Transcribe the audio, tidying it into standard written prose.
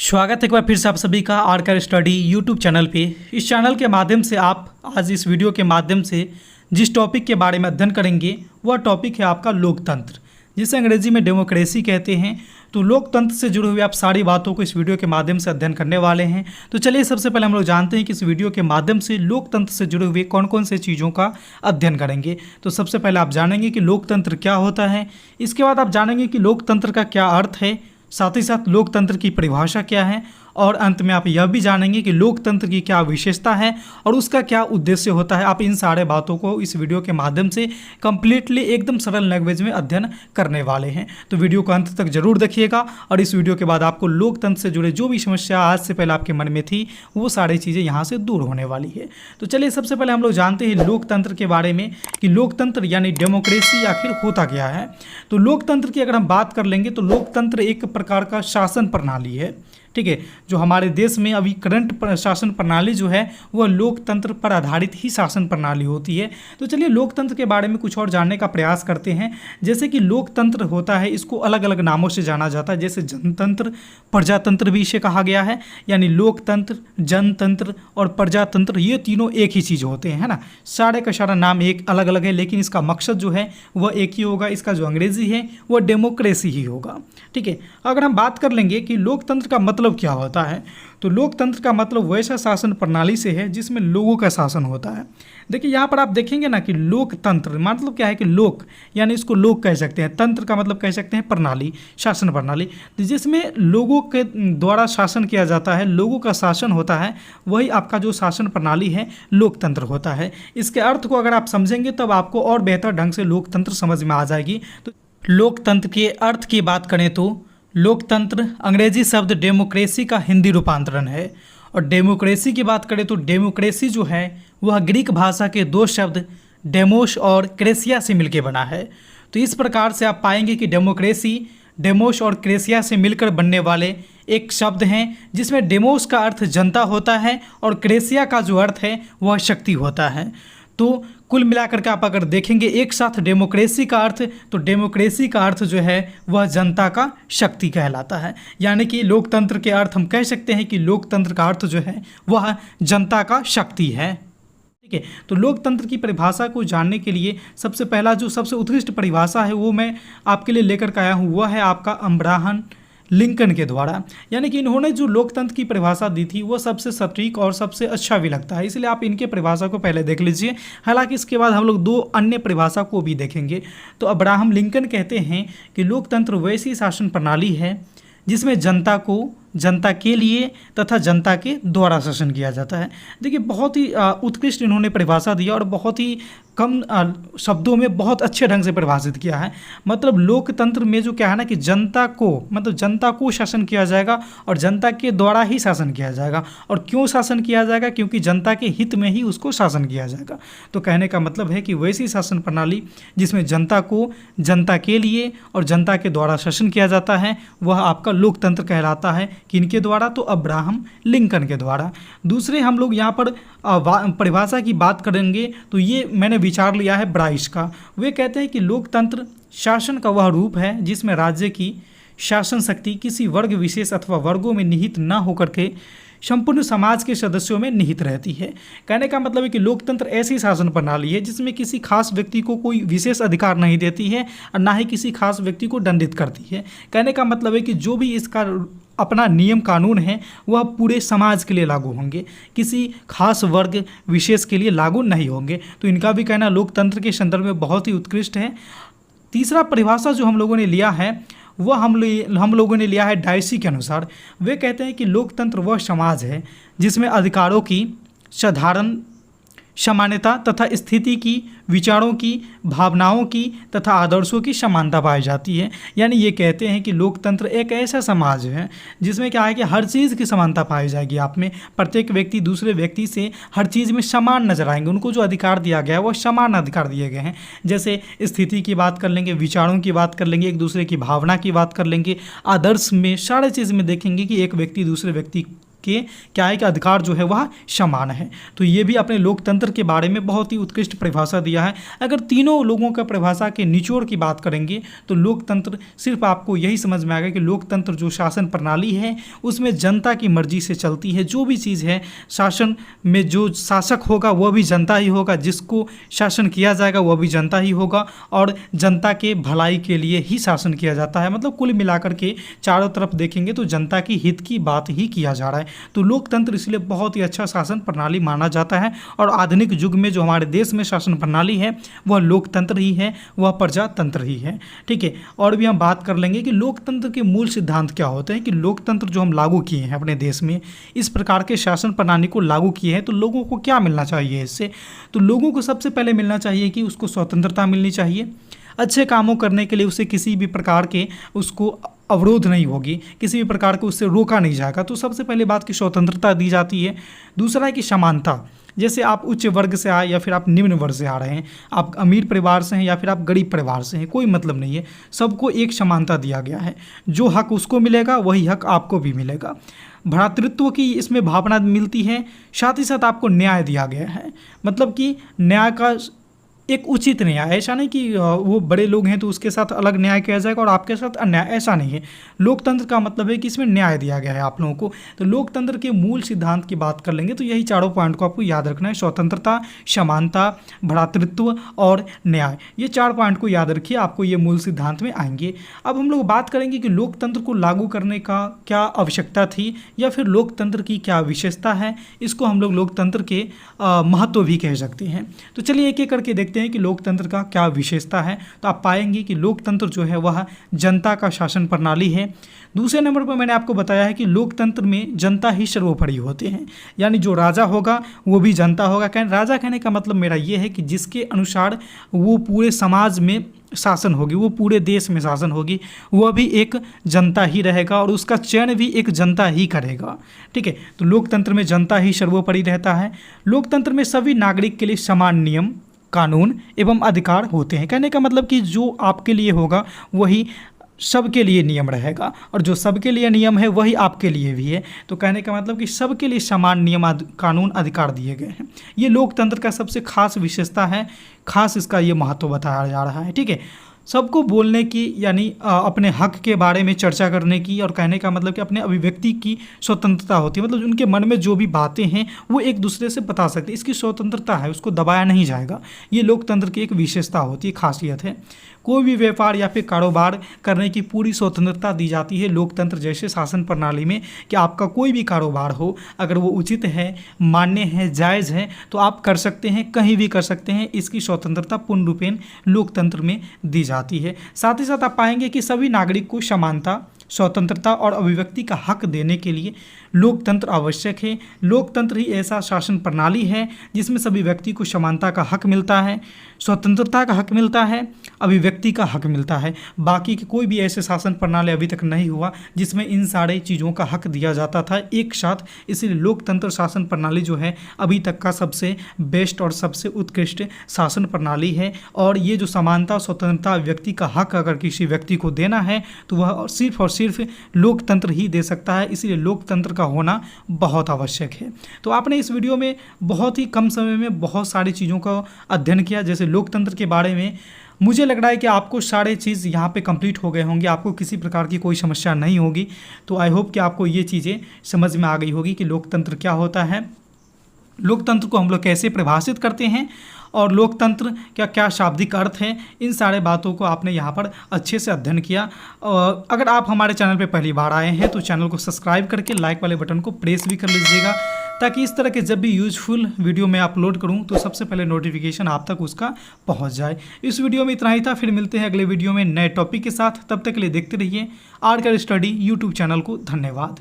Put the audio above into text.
स्वागत है एक बार फिर से आप सभी का आरकर स्टडी यूट्यूब चैनल पे। इस चैनल के माध्यम से आप आज इस वीडियो के माध्यम से जिस टॉपिक के बारे में अध्ययन करेंगे वह टॉपिक है आपका लोकतंत्र, जिसे अंग्रेजी में डेमोक्रेसी कहते हैं। तो लोकतंत्र से जुड़े हुए आप सारी बातों को इस वीडियो के माध्यम से अध्ययन करने वाले हैं। तो चलिए सबसे पहले हम लोग जानते हैं कि इस वीडियो के माध्यम से लोकतंत्र से जुड़े हुए कौन कौन से चीज़ों का अध्ययन करेंगे। तो सबसे पहले आप जानेंगे कि लोकतंत्र क्या होता है, इसके बाद आप जानेंगे कि लोकतंत्र का क्या अर्थ है, साथ ही साथ लोकतंत्र की परिभाषा क्या है, और अंत में आप यह भी जानेंगे कि लोकतंत्र की क्या विशेषता है और उसका क्या उद्देश्य होता है। आप इन सारे बातों को इस वीडियो के माध्यम से कंप्लीटली एकदम सरल लैंग्वेज में अध्ययन करने वाले हैं। तो वीडियो को अंत तक जरूर देखिएगा और इस वीडियो के बाद आपको लोकतंत्र से जुड़े जो भी समस्या आज से पहले आपके मन में थी वो सारी चीज़ें यहाँ से दूर होने वाली है। तो चलिए सबसे पहले हम लोग जानते हैं लोकतंत्र के बारे में कि लोकतंत्र यानी डेमोक्रेसी आखिर होता क्या है। तो लोकतंत्र की अगर हम बात कर लेंगे तो लोकतंत्र एक प्रकार का शासन प्रणाली है, ठीक है। जो हमारे देश में अभी करंट शासन प्रणाली जो है वह लोकतंत्र पर आधारित ही शासन प्रणाली होती है। तो चलिए लोकतंत्र के बारे में कुछ और जानने का प्रयास करते हैं। जैसे कि लोकतंत्र होता है, इसको अलग अलग नामों से जाना जाता है, जैसे जनतंत्र, प्रजातंत्र भी इसे कहा गया है। यानी लोकतंत्र, जनतंत्र और प्रजातंत्र ये तीनों एक ही चीज़ होते हैं, है ना। सारे का सारा नाम एक अलग अलग है, लेकिन इसका मकसद जो है वह एक ही होगा। इसका जो अंग्रेजी है वह डेमोक्रेसी ही होगा, ठीक है। अगर हम बात कर लेंगे कि लोकतंत्र का मतलब क्या होता है, तो लोकतंत्र का मतलब वैसा शासन प्रणाली से है जिसमें लोगों का शासन होता है। देखिए यहाँ पर आप देखेंगे ना कि लोकतंत्र मतलब क्या है कि लोक यानी इसको लोग कह सकते हैं, तंत्र का मतलब कह सकते हैं प्रणाली, शासन प्रणाली, जिसमें लोगों के द्वारा शासन किया जाता है, लोगों का शासन होता है, वही आपका जो शासन प्रणाली है लोकतंत्र होता है। इसके अर्थ को अगर आप समझेंगे तब आपको और बेहतर ढंग से लोकतंत्र समझ में आ जाएगी। तो लोकतंत्र के अर्थ की बात करें तो लोकतंत्र अंग्रेजी शब्द डेमोक्रेसी का हिंदी रूपांतरण है, और डेमोक्रेसी की बात करें तो डेमोक्रेसी जो है वह ग्रीक भाषा के दो शब्द डेमोस और क्रेसिया से मिलकर बना है। तो इस प्रकार से आप पाएंगे कि डेमोक्रेसी डेमोस और क्रेसिया से मिलकर बनने वाले एक शब्द हैं, जिसमें डेमोस का अर्थ जनता होता है और क्रेसिया का जो अर्थ है वह शक्ति होता है। तो कुल मिलाकर के आप अगर देखेंगे एक साथ डेमोक्रेसी का अर्थ, तो डेमोक्रेसी का अर्थ जो है वह जनता का शक्ति कहलाता है। यानी कि लोकतंत्र के अर्थ हम कह सकते हैं कि लोकतंत्र का अर्थ जो है वह जनता का शक्ति है, ठीक है। तो लोकतंत्र की परिभाषा को जानने के लिए सबसे पहला जो सबसे उत्कृष्ट परिभाषा है वो मैं आपके लिए लेकर के आया हूँ, वह है आपका अब्राहम लिंकन के द्वारा। यानी कि इन्होंने जो लोकतंत्र की परिभाषा दी थी वो सबसे सटीक और सबसे अच्छा भी लगता है, इसलिए आप इनके परिभाषा को पहले देख लीजिए। हालांकि इसके बाद हम लोग दो अन्य परिभाषा को भी देखेंगे। तो अब्राहम लिंकन कहते हैं कि लोकतंत्र वैसी शासन प्रणाली है जिसमें जनता को जनता के लिए तथा जनता के द्वारा शासन किया जाता है। देखिए बहुत ही उत्कृष्ट इन्होंने परिभाषा दिया और बहुत ही कम शब्दों में बहुत अच्छे ढंग से परिभाषित किया है। मतलब लोकतंत्र में जो क्या है ना कि जनता को मतलब जनता को शासन किया जाएगा और जनता के द्वारा ही शासन किया जाएगा। और क्यों शासन किया जाएगा? क्योंकि जनता के हित में ही उसको शासन किया जाएगा। तो कहने का मतलब है कि वैसी शासन प्रणाली जिसमें जनता को जनता के लिए और जनता के द्वारा शासन किया जाता है वह आपका लोकतंत्र कहलाता है। किनके द्वारा? तो अब्राहम लिंकन के द्वारा। दूसरे हम लोग यहाँ पर परिभाषा की बात करेंगे तो ये मैंने विचार लिया है ब्राइस का। वे कहते हैं कि लोकतंत्र शासन का वह रूप है जिसमें राज्य की शासन शक्ति किसी वर्ग विशेष अथवा वर्गों में निहित न होकर के संपूर्ण समाज के सदस्यों में निहित रहती है। कहने का मतलब है कि लोकतंत्र ऐसी शासन प्रणाली है जिसमें किसी खास व्यक्ति को कोई विशेष अधिकार नहीं देती है और ना ही किसी खास व्यक्ति को दंडित करती है। कहने का मतलब है कि जो भी इसका अपना नियम कानून है वह पूरे समाज के लिए लागू होंगे, किसी खास वर्ग विशेष के लिए लागू नहीं होंगे। तो इनका भी कहना लोकतंत्र के संदर्भ में बहुत ही उत्कृष्ट है। तीसरा परिभाषा जो हम लोगों ने लिया है वह हम लोगों ने लिया है डायसी के अनुसार। वे कहते हैं कि लोकतंत्र वह समाज है जिसमें अधिकारों की साधारण समानता तथा स्थिति की, विचारों की, भावनाओं की तथा आदर्शों की समानता पाई जाती है। यानी ये कहते हैं कि लोकतंत्र एक ऐसा समाज है जिसमें क्या है कि हर चीज़ की समानता पाई जाएगी। आप में प्रत्येक व्यक्ति दूसरे व्यक्ति से हर चीज़ में समान नजर आएंगे, उनको जो अधिकार दिया गया है वो समान अधिकार दिए गए हैं। जैसे स्थिति की बात कर लेंगे, विचारों की बात कर लेंगे, एक दूसरे की भावना की बात कर लेंगे, आदर्श में सारे चीज़ में देखेंगे कि एक व्यक्ति दूसरे व्यक्ति के क्या है कि अधिकार जो है वह समान है। तो ये भी अपने लोकतंत्र के बारे में बहुत ही उत्कृष्ट परिभाषा दिया है। अगर तीनों लोगों का परिभाषा के निचोड़ की बात करेंगे तो लोकतंत्र सिर्फ आपको यही समझ में आएगा कि लोकतंत्र जो शासन प्रणाली है उसमें जनता की मर्जी से चलती है। जो भी चीज़ है शासन में, जो शासक होगा वह भी जनता ही होगा, जिसको शासन किया जाएगा वह भी जनता ही होगा, और जनता के भलाई के लिए ही शासन किया जाता है। मतलब कुल मिलाकर के चारों तरफ देखेंगे तो जनता की हित की बात ही किया जा रहा है। तो लोकतंत्र इसलिए बहुत ही अच्छा शासन प्रणाली माना जाता है, और आधुनिक युग में जो हमारे देश में शासन प्रणाली है वह लोकतंत्र ही है, वह प्रजातंत्र ही है। ठीक है, और भी हम बात कर लेंगे कि लोकतंत्र के मूल सिद्धांत क्या होते हैं, कि लोकतंत्र जो हम लागू किए हैं अपने देश में, इस प्रकार के शासन प्रणाली को लागू किए हैं तो लोगों को क्या मिलना चाहिए इससे। तो लोगों को सबसे पहले मिलना चाहिए कि उसको स्वतंत्रता मिलनी चाहिए। अच्छे कामों करने के लिए उसे किसी भी प्रकार के उसको अवरोध नहीं होगी, किसी भी प्रकार को उससे रोका नहीं जाएगा। तो सबसे पहले बात की स्वतंत्रता दी जाती है। दूसरा है कि समानता, जैसे आप उच्च वर्ग से आए या फिर आप निम्न वर्ग से आ रहे हैं, आप अमीर परिवार से हैं या फिर आप गरीब परिवार से हैं, कोई मतलब नहीं है, सबको एक समानता दिया गया है। जो हक उसको मिलेगा वही हक आपको भी मिलेगा। भ्रातृत्व की इसमें भावना मिलती है, साथ ही साथ आपको न्याय दिया गया है। मतलब कि न्याय का एक उचित न्याय, ऐसा नहीं कि वो बड़े लोग हैं तो उसके साथ अलग न्याय किया जाएगा और आपके साथ अन्याय, ऐसा नहीं है। लोकतंत्र का मतलब है कि इसमें न्याय दिया गया है आप लोगों को। तो लोकतंत्र के मूल सिद्धांत की बात कर लेंगे तो यही चारों पॉइंट को आपको याद रखना है। स्वतंत्रता, समानता, भ्रातृत्व और न्याय, ये 4 पॉइंट को याद रखिए, आपको ये मूल सिद्धांत में आएंगे। अब हम लोग बात करेंगे कि लोकतंत्र को लागू करने का क्या आवश्यकता थी या फिर लोकतंत्र की क्या विशेषता है। इसको हम लोग लोकतंत्र के महत्व भी कह सकते हैं। तो चलिए एक एक करके देखते हैं कि लोकतंत्र का क्या विशेषता है। तो आप पाएंगे कि लोकतंत्र जो है वह जनता का शासन प्रणाली है। दूसरे नंबर पर मैंने आपको बताया है कि लोकतंत्र में जनता ही सर्वोपरि होते हैं, यानी जो राजा होगा वो भी जनता होगा। राजा कहने का मतलब मेरा ये है कि जिसके अनुसार वो पूरे समाज में शासन होगी, वो पूरे देश में शासन होगी, वह भी एक जनता ही रहेगा और उसका चयन भी एक जनता ही करेगा। ठीक है, तो लोकतंत्र में जनता ही सर्वोपरि रहता है। लोकतंत्र में सभी नागरिक के लिए समान नियम, कानून एवं अधिकार होते हैं। कहने का मतलब कि जो आपके लिए होगा वही सबके लिए नियम रहेगा, और जो सबके लिए नियम है वही आपके लिए भी है। तो कहने का मतलब कि सबके लिए समान नियम, कानून, अधिकार दिए गए हैं। ये लोकतंत्र का सबसे खास विशेषता है, खास इसका ये महत्व बताया जा रहा है। ठीक है, सबको बोलने की यानी अपने हक के बारे में चर्चा करने की, और कहने का मतलब कि अपने अभिव्यक्ति की स्वतंत्रता होती है। मतलब उनके मन में जो भी बातें हैं वो एक दूसरे से बता सकते हैं, इसकी स्वतंत्रता है, उसको दबाया नहीं जाएगा। ये लोकतंत्र की एक विशेषता होती है, खासियत है। कोई भी व्यापार या फिर कारोबार करने की पूरी स्वतंत्रता दी जाती है लोकतंत्र जैसे शासन प्रणाली में, कि आपका कोई भी कारोबार हो, अगर वो उचित है, मान्य है, जायज़ है तो आप कर सकते हैं, कहीं भी कर सकते हैं। इसकी स्वतंत्रता पूर्ण रूपेण लोकतंत्र में दी जाती है। साथ ही साथ आप पाएंगे कि सभी नागरिक को समानता, स्वतंत्रता और अभिव्यक्ति का हक देने के लिए लोकतंत्र आवश्यक है। लोकतंत्र ही ऐसा शासन प्रणाली है जिसमें सभी व्यक्ति को समानता का हक मिलता है, स्वतंत्रता का हक मिलता है, अभिव्यक्ति का हक मिलता है। बाकी की कोई भी ऐसे शासन प्रणाली अभी तक नहीं हुआ जिसमें इन सारे चीज़ों का हक दिया जाता था एक साथ। इसलिए लोकतंत्र शासन प्रणाली जो है अभी तक का सबसे बेस्ट और सबसे उत्कृष्ट शासन प्रणाली है। और ये जो समानता, स्वतंत्रता, व्यक्ति का हक अगर किसी व्यक्ति को देना है तो वह सिर्फ और सिर्फ लोकतंत्र ही दे सकता है। इसलिए लोकतंत्र का होना बहुत आवश्यक है। तो आपने इस वीडियो में बहुत ही कम समय में बहुत सारी चीज़ों का अध्ययन किया। जैसे लोकतंत्र के बारे में मुझे लग रहा है कि आपको सारे चीज़ यहाँ पे कंप्लीट हो गए होंगे, आपको किसी प्रकार की कोई समस्या नहीं होगी। तो आई होप कि आपको ये चीज़ें समझ में आ गई होगी कि लोकतंत्र क्या होता है, लोकतंत्र को हम लोग कैसे परिभाषित करते हैं और लोकतंत्र क्या क्या शाब्दिक अर्थ है। इन सारे बातों को आपने यहाँ पर अच्छे से अध्ययन किया। अगर आप हमारे चैनल पे पहली बार आए हैं तो चैनल को सब्सक्राइब करके लाइक वाले बटन को प्रेस भी कर लीजिएगा, ताकि इस तरह के जब भी यूजफुल वीडियो मैं अपलोड करूं तो सबसे पहले नोटिफिकेशन आप तक उसका पहुंच जाए। इस वीडियो में इतना ही था, फिर मिलते हैं अगले वीडियो में नए टॉपिक के साथ। तब तक के लिए देखते रहिए आर्कर स्टडी यूट्यूब चैनल को। धन्यवाद।